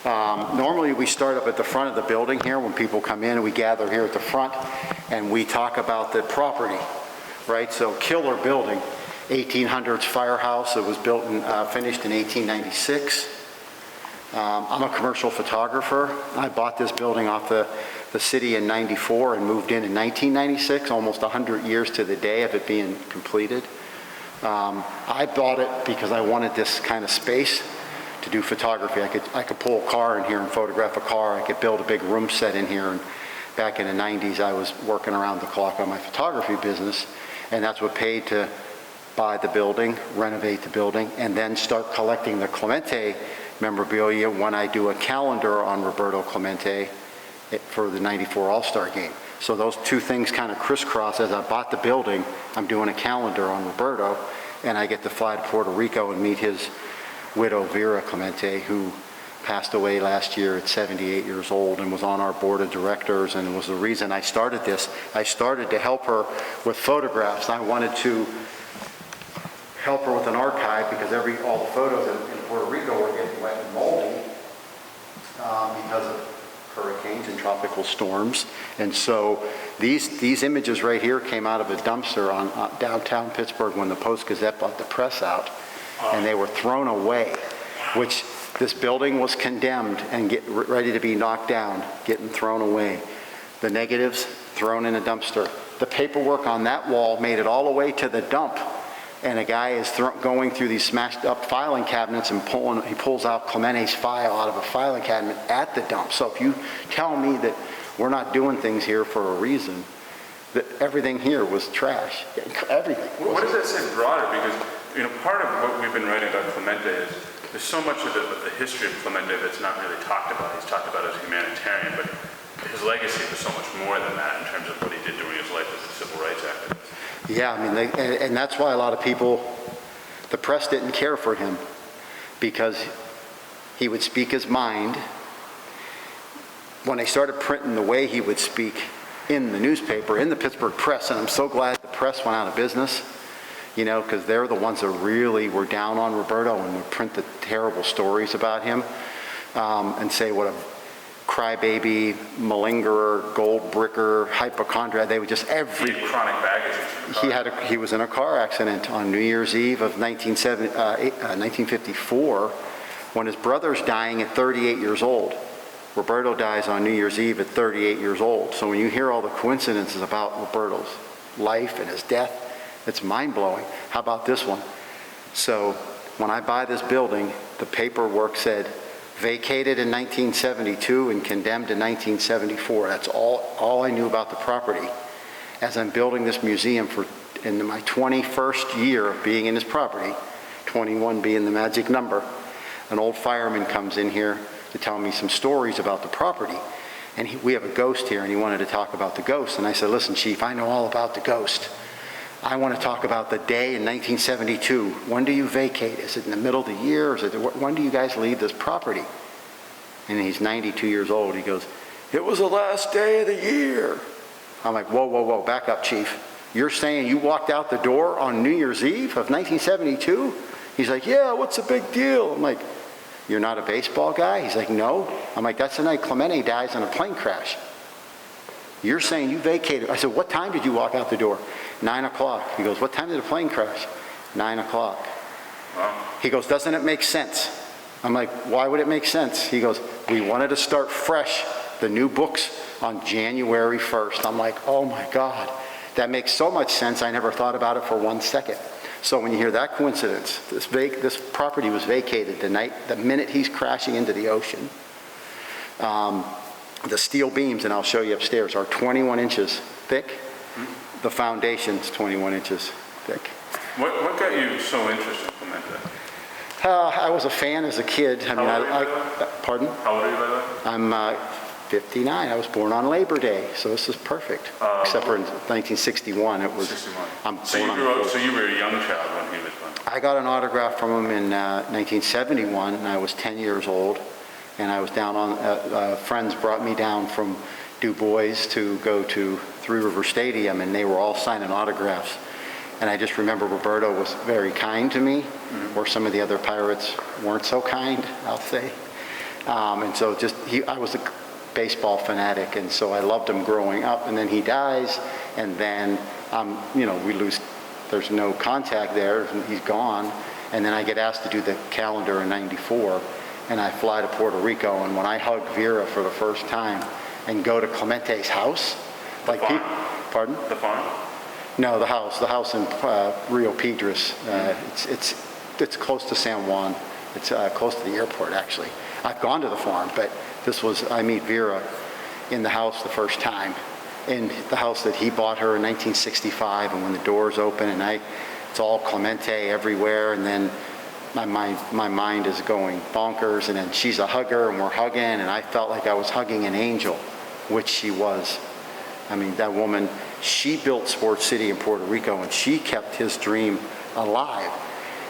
Normally we start up at the front of the building here. When people come in, we gather here at the front and we talk about the property, right? So killer building, 1800s firehouse. It was built and finished in 1896. I'm a commercial photographer. I bought this building off the city in 94 and moved in 1996, almost 100 years to the day of it being completed. I bought it because I wanted this kind of space to do photography. I could pull a car in here and photograph a car. I could build a big room set in here. And back in the 90s, I was working around the clock on my photography business, and that's what paid to buy the building, renovate the building, and then start collecting the Clemente memorabilia when I do a calendar on Roberto Clemente for the 94 All-Star game. So those two things kind of crisscross. As I bought the building, I'm doing a calendar on Roberto, and I get to fly to Puerto Rico and meet his widow, Vera Clemente, who passed away last year at 78 years old and was on our board of directors, and was the reason I started this. I started to help her with photographs. I wanted to help her with an archive because all the photos in Puerto Rico were getting wet and moldy because of hurricanes and tropical storms. And so these images right here came out of a dumpster on downtown Pittsburgh when the Post-Gazette bought the press out, and they were thrown away, which this building was condemned and ready to be knocked down, getting thrown away. The negatives thrown in a dumpster. The paperwork on that wall made it all the way to the dump, and a guy is going through these smashed up filing cabinets and he pulls out Clemente's file out of a filing cabinet at the dump. So if you tell me that we're not doing things here for a reason, that everything here was trash, everything. What does that say broader? Because part of what we've been writing about Clemente is there's so much of the history of Clemente that's not really talked about. He's talked about as a humanitarian, but his legacy was so much more than that in terms of what he did during his life as a civil rights activist. Yeah, I mean, and that's why a lot of people, the press didn't care for him, because he would speak his mind. When they started printing the way he would speak in the newspaper, in the Pittsburgh Press, and I'm so glad the press went out of business, because they're the ones that really were down on Roberto and would print the terrible stories about him and say what a crybaby, malingerer, gold bricker, hypochondriac. They would just He had chronic baggage. He was in a car accident on New Year's Eve of 1954 when his brother's dying at 38 years old. Roberto dies on New Year's Eve at 38 years old. So when you hear all the coincidences about Roberto's life and his death, it's mind-blowing. How about this one? So when I buy this building, the paperwork said vacated in 1972 and condemned in 1974. That's all I knew about the property. As I'm building this museum in my 21st year of being in this property, 21 being the magic number, an old fireman comes in here to tell me some stories about the property. And we have a ghost here, and he wanted to talk about the ghost. And I said, listen, Chief, I know all about the ghost. I want to talk about the day in 1972. When do you vacate? Is it in the middle of the year? Or when do you guys leave this property? And he's 92 years old. He goes, it was the last day of the year. I'm like, whoa, whoa, whoa, back up, Chief. You're saying you walked out the door on New Year's Eve of 1972? He's like, yeah, what's the big deal? I'm like, you're not a baseball guy? He's like, no. I'm like, that's the night Clemente dies in a plane crash. You're saying you vacated. I said, what time did you walk out the door? 9 o'clock. He goes, what time did the plane crash? 9 o'clock. Wow. He goes, doesn't it make sense? I'm like, why would it make sense? He goes, we wanted to start fresh, the new books, on January 1st. I'm like, oh my God, that makes so much sense. I never thought about it for 1 second. So when you hear that coincidence, this property was vacated the minute he's crashing into the ocean. The steel beams, and I'll show you upstairs, are 21 inches thick. The foundation's 21 inches thick. What got you so interested in Clemente? I was a fan as a kid. I mean, pardon? How old are you, by the way? I'm 59. I was born on Labor Day, so this is perfect. Except for in 1961, it was. 61. So you were a young child when he was born. I got an autograph from him in 1971, and I was 10 years old. And I was down on, friends brought me down from Du Bois to go to Three River Stadium, and they were all signing autographs. And I just remember Roberto was very kind to me, where some of the other Pirates weren't so kind, I'll say. And so I was a baseball fanatic, and so I loved him growing up, and then he dies, and then, we lose, there's no contact there, and he's gone, and then I get asked to do the calendar in '94, and I fly to Puerto Rico, and when I hug Vera for the first time and go to Clemente's house, like farm? Pardon? The farm? No, the house in Rio Piedras. It's close to San Juan. It's close to the airport, actually. I've gone to the farm, but I meet Vera in the house the first time, in the house that he bought her in 1965, and when the doors open, and it's all Clemente everywhere, and then my mind is going bonkers, and then she's a hugger, and we're hugging, and I felt like I was hugging an angel, which she was. I mean, that woman, she built Sports City in Puerto Rico, and she kept his dream alive.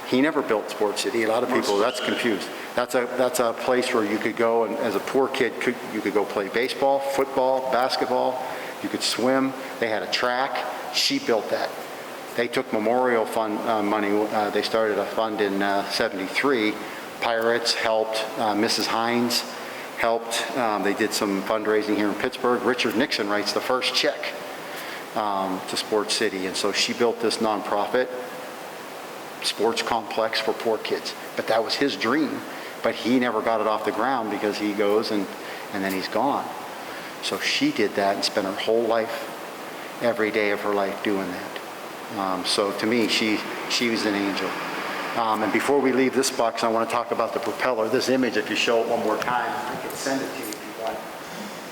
He never built Sports City. A lot of people, that's confused. That's a place where you could go, and as a poor kid, you could go play baseball, football, basketball. You could swim. They had a track. She built that. They took memorial fund money. They started a fund in '73. Pirates helped. Mrs. Hines helped. They did some fundraising here in Pittsburgh. Richard Nixon writes the first check to Sports City, and so she built this nonprofit sports complex for poor kids. But that was his dream, but he never got it off the ground because he goes and then he's gone. So she did that and spent her whole life, every day of her life doing that. So to me, she was an angel. And before we leave this box, I want to talk about the propeller. This image, if you show it one more time, I can send it to you if you want.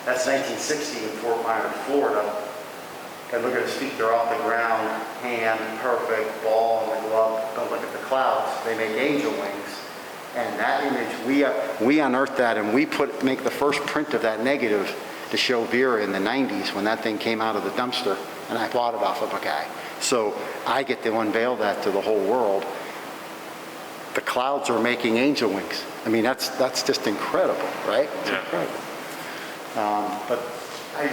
That's 1960 in Fort Myers, Florida. And look at his feet, they're off the ground, hand, perfect, ball in the glove. But look at the clouds, they make angel wings. And that image, we unearthed that, and we make the first print of that negative to show Vera in the 90s when that thing came out of the dumpster, and I bought it off of a guy. So I get to unveil that to the whole world. The clouds are making angel wings. I mean, that's just incredible, right? It's incredible. But I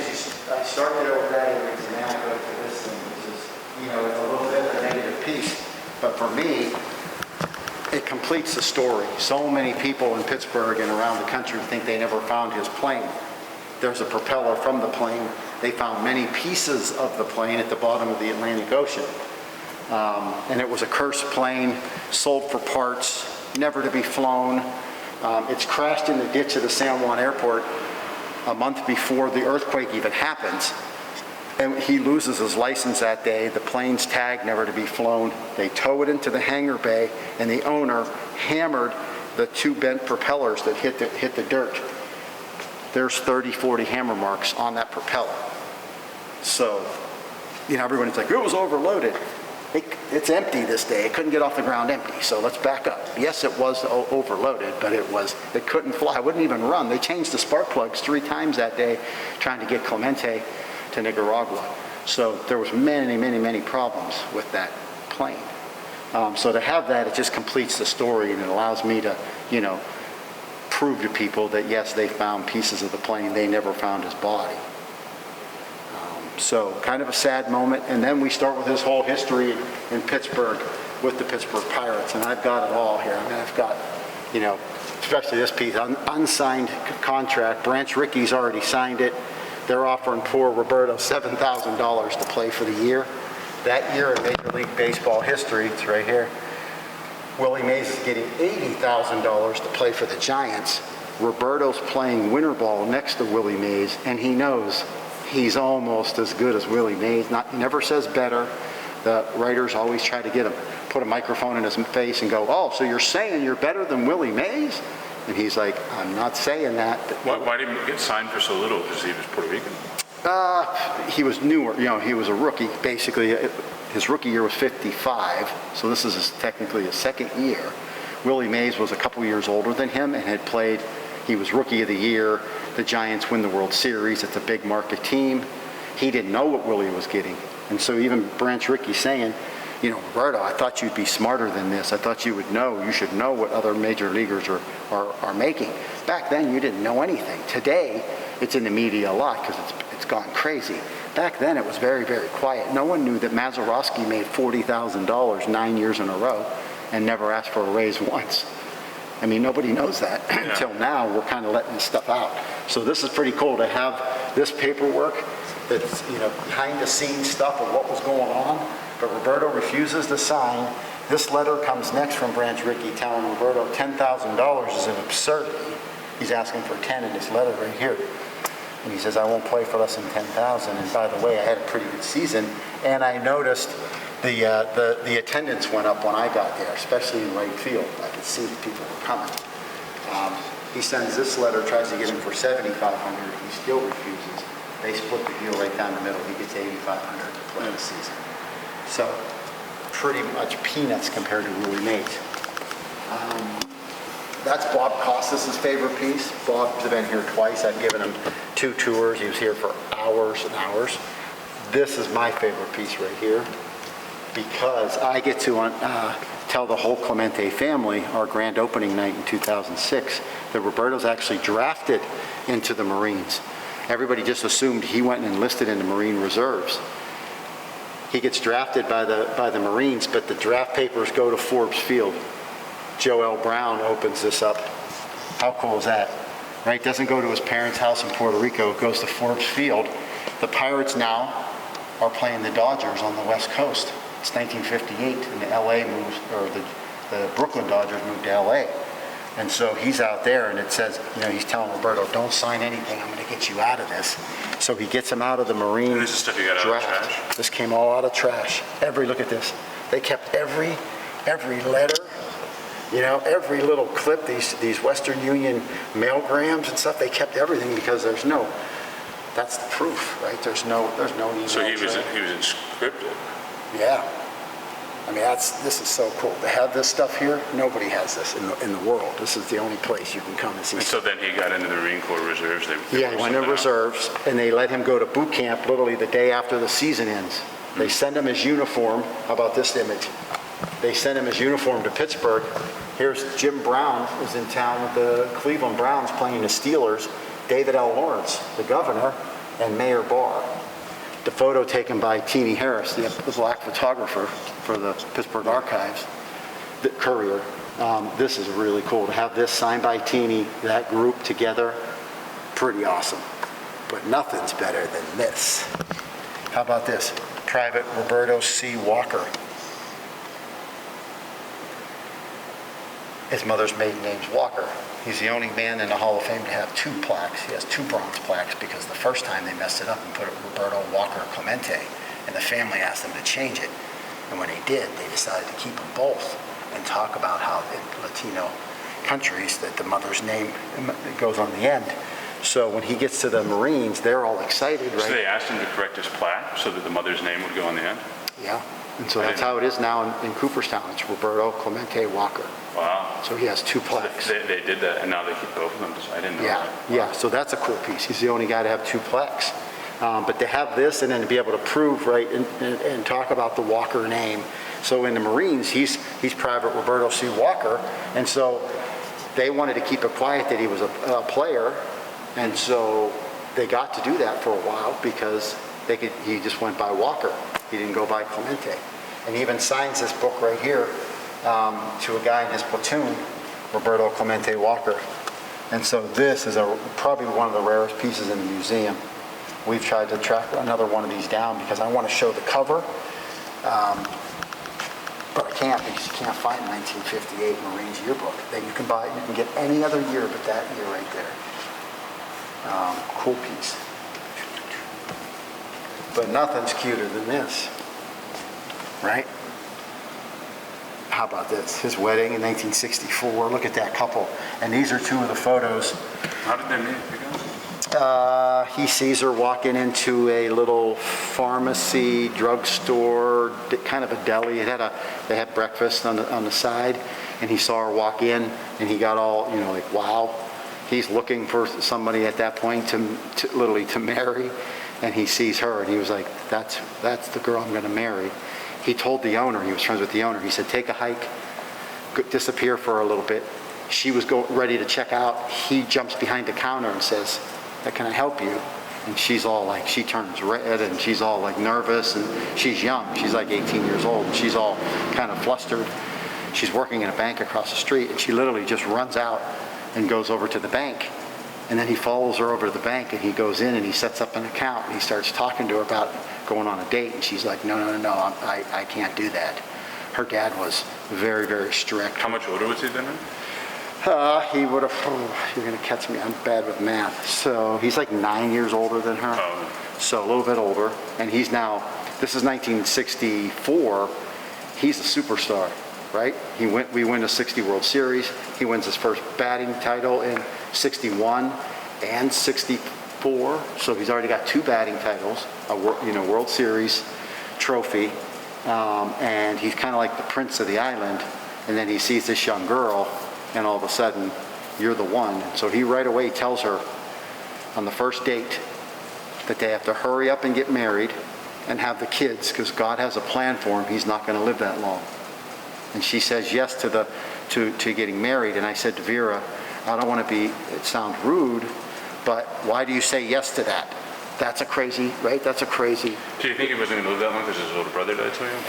started out with that image, and now I go to this thing, which is, it's a little bit of a negative piece. But for me, it completes the story. So many people in Pittsburgh and around the country think they never found his plane. There's a propeller from the plane. They found many pieces of the plane at the bottom of the Atlantic Ocean. And it was a cursed plane, sold for parts, never to be flown. It's crashed in the ditch of the San Juan airport a month before the earthquake even happens. And he loses his license that day. The plane's tagged, never to be flown. They tow it into the hangar bay, and the owner hammered the two bent propellers that hit the dirt. There's 30, 40 hammer marks on that propeller. So, everyone's like, it was overloaded. It's empty this day. It couldn't get off the ground empty, so let's back up. Yes, it was overloaded, but it couldn't fly. It wouldn't even run. They changed the spark plugs 3 times that day trying to get Clemente to Nicaragua. So there was many, many, many problems with that plane. So to have that, it just completes the story, and it allows me to, prove to people that yes, they found pieces of the plane. They never found his body. So kind of a sad moment. And then we start with his whole history in Pittsburgh with the Pittsburgh Pirates. And I've got it all here. I mean, I've got, especially this piece, unsigned contract. Branch Rickey's already signed it. They're offering poor Roberto $7,000 to play for the year. That year in Major League Baseball history, it's right here, Willie Mays is getting $80,000 to play for the Giants. Roberto's playing winter ball next to Willie Mays, and he knows he's almost as good as Willie Mays. He never says better. The writers always try to get him, put a microphone in his face and go, oh, so you're saying you're better than Willie Mays? And he's like, I'm not saying that. Why did he get signed for so little? Because he was Puerto Rican? He was newer. He was a rookie. Basically, his rookie year was 55, so this is technically his second year. Willie Mays was a couple years older than him and had played. He was Rookie of the Year. The Giants win the World Series. It's a big market team. He didn't know what Willie was getting. And so even Branch Rickey saying, Roberto, I thought you'd be smarter than this. I thought you would know. You should know what other major leaguers are making. Back then, you didn't know anything. Today, it's in the media a lot because it's gone crazy. Back then, it was very, very quiet. No one knew that Mazeroski made $40,000 9 years in a row and never asked for a raise once. I mean, nobody knows that until now. We're kind of letting this stuff out. So this is pretty cool to have this paperwork that's, you know, behind the scenes stuff of what was going on. But Roberto refuses to sign. This letter comes next from Branch Rickey telling Roberto $10,000 is an absurdity. He's asking for 10 in this letter right here. And he says, I won't play for less than 10,000. And by the way, I had a pretty good season. And I noticed the attendance went up when I got there, especially in right field. I could see people were coming. He sends this letter, tries to get him for $7,500. He still refuses. They split the deal right down the middle. He gets $8,500 to play the season. So pretty much peanuts compared to Willie Mays. That's Bob Costas' favorite piece. Bob's been here twice. I've given him 2 tours. He was here for hours and hours. This is my favorite piece right here because I get to tell the whole Clemente family our grand opening night in 2006 that Roberto's actually drafted into the Marines. Everybody just assumed he went and enlisted in the Marine Reserves. He gets drafted by the Marines, but the draft papers go to Forbes Field. Joe L. Brown opens this up. How cool is that? Right? Doesn't go to his parents' house in Puerto Rico. It goes to Forbes Field. The Pirates now are playing the Dodgers on the West Coast. It's 1958, and the LA moves, or the Brooklyn Dodgers moved to LA. And so he's out there, and it says, you know, he's telling Roberto, don't sign anything. I'm going to get you out of this. So he gets him out of the Marine And this is stuff you got out of trash? This came all out of trash. Look at this. They kept every letter. You know, every little clip, these Western Union mailgrams and stuff, they kept everything because that's the proof, right? There's no email. So he was encrypted. Yeah. I mean, this is so cool. To have this stuff here, nobody has this in the world. This is the only place you can come and see. And so then he got into the Marine Corps Reserves. He went into reserves, and they let him go to boot camp literally the day after the season ends. They send him his uniform. How about this image? They sent him his uniform to Pittsburgh. Here's Jim Brown was in town with the Cleveland Browns playing the Steelers. David L. Lawrence, the governor, and Mayor Barr. The photo taken by Teenie Harris, the black photographer for the Pittsburgh Archives, the Courier. This is really cool to have this signed by Teenie, that group together. Pretty awesome. But nothing's better than this. How about this? Private Roberto C. Walker. His mother's maiden name's Walker. He's the only man in the Hall of Fame to have 2 plaques. He has 2 bronze plaques because the first time they messed it up and put it Roberto Walker Clemente, and the family asked them to change it. And when they did, they decided to keep them both and talk about how in Latino countries that the mother's name goes on the end. So when he gets to the Marines, they're all excited, right? So they asked him to correct his plaque so that the mother's name would go on the end? Yeah. And so that's how it is now in Cooperstown. It's Roberto Clemente Walker. Wow. So he has 2 plaques. They did that, and now they keep both of them. I didn't know that. Yeah, so that's a cool piece. He's the only guy to have 2 plaques. But to have this and then to be able to prove, right, and talk about the Walker name. So in the Marines, he's Private Roberto C. Walker, and so they wanted to keep it quiet that he was a player, and so they got to do that for a while because he just went by Walker. He didn't go by Clemente. And he even signs this book right here to a guy in his platoon, Roberto Clemente Walker. And so this is probably one of the rarest pieces in the museum. We've tried to track another one of these down because I want to show the cover, but I can't because you can't find a 1958 Marines yearbook that you can buy. You can get any other year but that year right there. Cool piece. But nothing's cuter than this, right? How about this? His wedding in 1964. Look at that couple. And these are 2 of the photos. How did they meet? He sees her walking into a little pharmacy, drugstore, kind of a deli. They had breakfast on the side, and he saw her walk in, and he got all, like, wow. He's looking for somebody at that point to literally to marry, and he sees her, and he was like, that's the girl I'm going to marry. He told the owner, he was friends with the owner, he said, take a hike, disappear for a little bit. She was ready to check out. He jumps behind the counter and says, can I help you? And she's all like, she turns red, and she's all like nervous, and she's young. She's like 18 years old, and she's all kind of flustered. she's working in a bank across the street, and she literally just runs out and goes over to the bank. And then he follows her over to the bank, and he goes in and he sets up an account, and he starts talking to her about going on a date, and she's like, no, I can't do that. Her dad was very, very strict. How much older was he than her? He would have, you're going to catch me, I'm bad with math. So he's like 9 years older than her. Oh. So a little bit older. And he's now, this is 1964, he's a superstar, right? We win the 60 World Series. He wins his first batting title in 61 and 64. So he's already got 2 batting titles, a World Series trophy. And he's kind of like the prince of the island. And then he sees this young girl, and all of a sudden, you're the one. So he right away tells her on the first date that they have to hurry up and get married and have the kids, because God has a plan for him. He's not going to live that long. And she says yes to getting married. And I said to Vera, I don't want to it sounds rude, but why do you say yes to that? That's a crazy, right? That's a crazy. Do you think he wasn't going to live that long because his older brother died so young?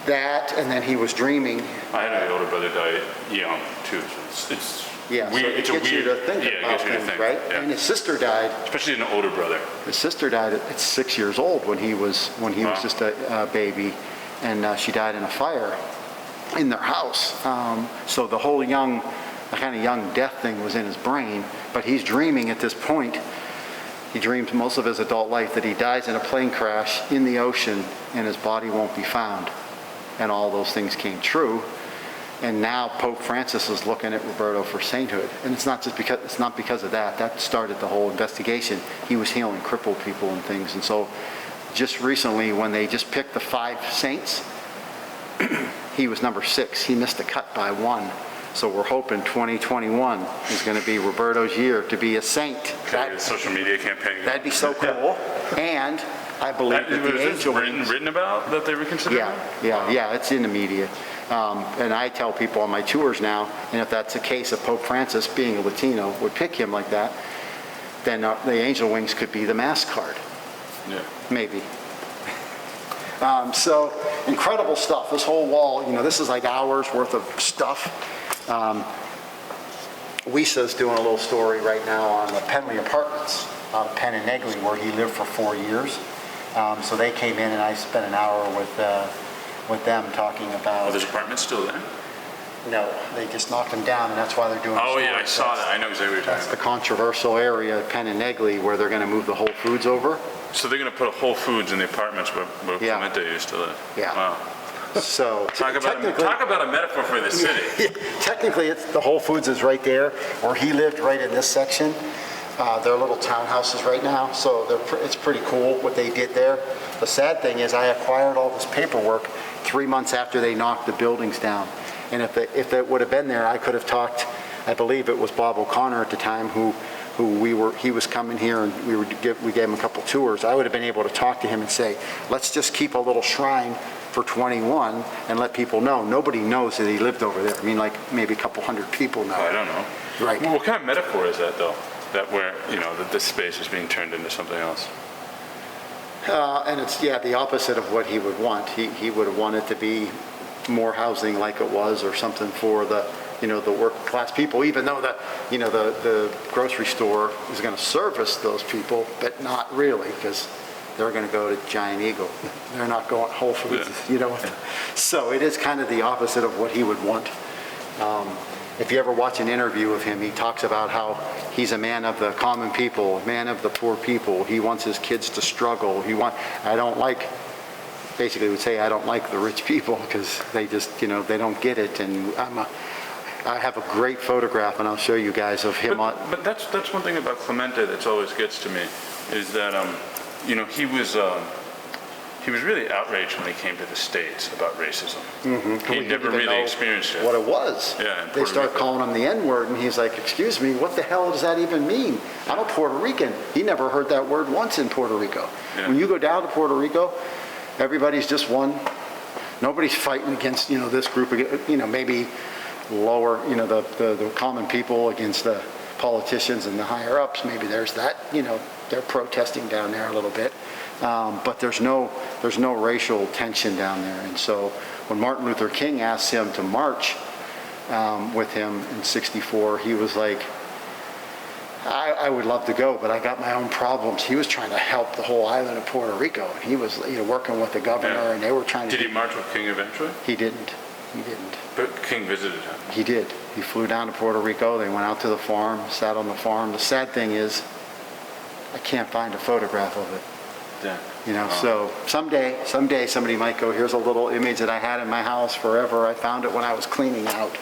That, and then he was dreaming. I had an older brother die young, too. So it's Yeah, weird. so it It's gets a weird, you to think yeah, about it gets you to things, think, right? yeah. And his sister died. Especially an older brother. His sister died at 6 years old when he was just a baby, and she died in a fire in their house. So the whole kind of young death thing was in his brain, but he's dreaming at this point. He dreams most of his adult life that he dies in a plane crash in the ocean and his body won't be found. And all those things came true. And now Pope Francis is looking at Roberto for sainthood. And it's not because of that. That started the whole investigation. He was healing crippled people and things. And so just recently, when they just picked the 5 saints, he was number 6. He missed the cut by 1. So we're hoping 2021 is going to be Roberto's year to be a saint. Okay, social media campaign. That'd be so cool. And I believe that the angel written about that they were considering? Yeah, it's in the media. And I tell people on my tours now, and if that's a case of Pope Francis being a Latino would pick him like that, then the angel wings could be the mask card. Yeah. Maybe. So incredible stuff. This whole wall, this is like hours worth of stuff. Lisa's doing a little story right now on the Penley Apartments out of Penn and Negley, where he lived for 4 years. So they came in and I spent an hour with them talking about. Are those apartments still there? No, they just knocked them down, and that's why they're doing. Oh yeah, I saw that. I know exactly what you're talking That's the controversial area, Penn and Negley, where they're going to move the Whole Foods over. about. So they're going to put a Whole Foods in the apartments where Yeah. Clemente used to live. Yeah. Wow. So Talk about a metaphor for the city. technically, it's the Whole Foods is right there, where he lived, right in this section. They're little townhouses right now, so it's pretty cool what they did there. The sad thing is I acquired all this paperwork 3 months after they knocked the buildings down. And if it would have been there, I could have talked, I believe it was Bob O'Connor at the time he was coming here, and we gave him a couple tours. I would have been able to talk to him and say, let's just keep a little shrine for 21 and let people know. Nobody knows that he lived over there. I mean, like maybe a couple hundred people know. I don't know. Right. Well, what kind of metaphor is that, though? That where, that this space is being turned into something else? And it's, the opposite of what he would want. He would have wanted to be more housing like it was, or something for the working class people, even though the grocery store is going to service those people, but not really, because they're going to go to Giant Eagle. They're not going Whole Foods, So it is kind of the opposite of what he would want. If you ever watch an interview of him, he talks about how he's a man of the common people, a man of the poor people. He wants his kids to struggle. Basically would say, I don't like the rich people, because they just, they don't get it. And I have a great photograph, and I'll show you guys of him. But that's one thing about Clemente that always gets to me, is that, he was really outraged when he came to the States about racism. Mm-hmm. He never really experienced it. What it was. Yeah, they start calling him the N-word, and he's like, excuse me, what the hell does that even mean? I'm a Puerto Rican. He never heard that word once in Puerto Rico. Yeah. When you go down to Puerto Rico, everybody's just one. Nobody's fighting against, this group, maybe lower, the common people against the politicians and the higher ups. Maybe there's that, they're protesting down there a little bit. But there's no racial tension down there. And so when Martin Luther King asked him to march with him in '64. He was like, I would love to go, but I got my own problems. He was trying to help the whole island of Puerto Rico. And he was, working with the governor, and they were trying to... Did he march with King eventually? He didn't. He didn't. But King visited him. He did. He flew down to Puerto Rico. They went out to the farm, sat on the farm. The sad thing is, I can't find a photograph of it. Yeah. So someday somebody might go, here's a little image that I had in my house forever. I found it when I was cleaning out.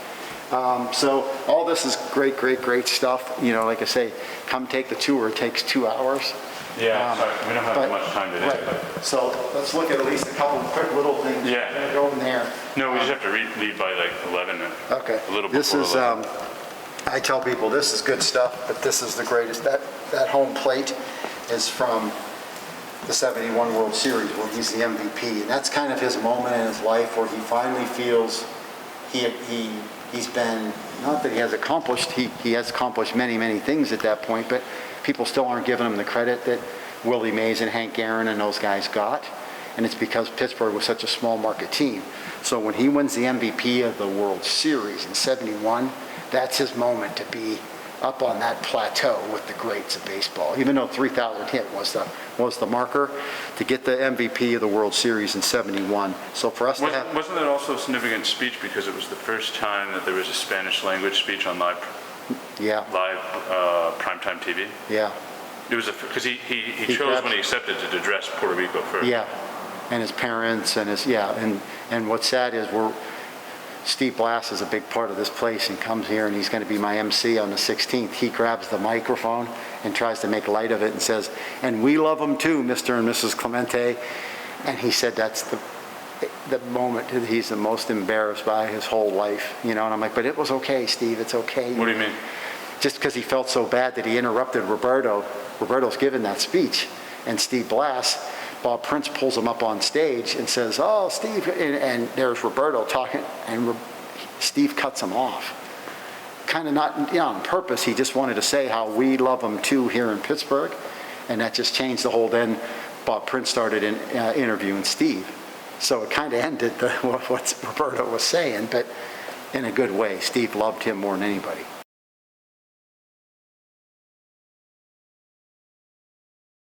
So all this is great, great, great stuff. Like I say, come take the tour. It takes 2 hours. Yeah, sorry, we don't have much time today. Right. So let's look at least a couple of quick little things. Yeah. Go in there. No, we just have to leave by like 11. Okay. A little This before is, 11. I tell people this is good stuff, but this is the greatest. That home plate is from the '71 World Series where he's the MVP. And that's kind of his moment in his life where he finally feels he's been, not that he has accomplished, he has accomplished many, many things at that point, but people still aren't giving him the credit that Willie Mays and Hank Aaron and those guys got. And it's because Pittsburgh was such a small market team. So when he wins the MVP of the World Series in '71, that's his moment to be up on that plateau with the greats of baseball. Even though 3,000 hit was the marker to get the MVP of the World Series in '71. So for us to have... Wasn't that also a significant speech because it was the first time that there was a Spanish language speech on live primetime TV? Yeah. It was because he chose when he accepted to address Puerto Rico first. Yeah, and his parents and and what's sad is Steve Blass is a big part of this place and comes here and he's going to be my MC on the 16th. He grabs the microphone and tries to make light of it and says, "And we love them too, Mr. and Mrs. Clemente." And he said that's the moment that he's the most embarrassed by his whole life, And I'm like, but it was okay, Steve, it's okay. What do you mean? Just because he felt so bad that he interrupted Roberto. Roberto's given that speech, and Steve Blass, Bob Prince pulls him up on stage and says, "Oh, Steve," and there's Roberto talking, and Steve cuts him off. Kind of not on purpose, he just wanted to say how we love him too here in Pittsburgh, and that just changed the whole. Then Bob Prince started interviewing Steve. So it kind of ended what Roberto was saying, but in a good way. Steve loved him more than anybody.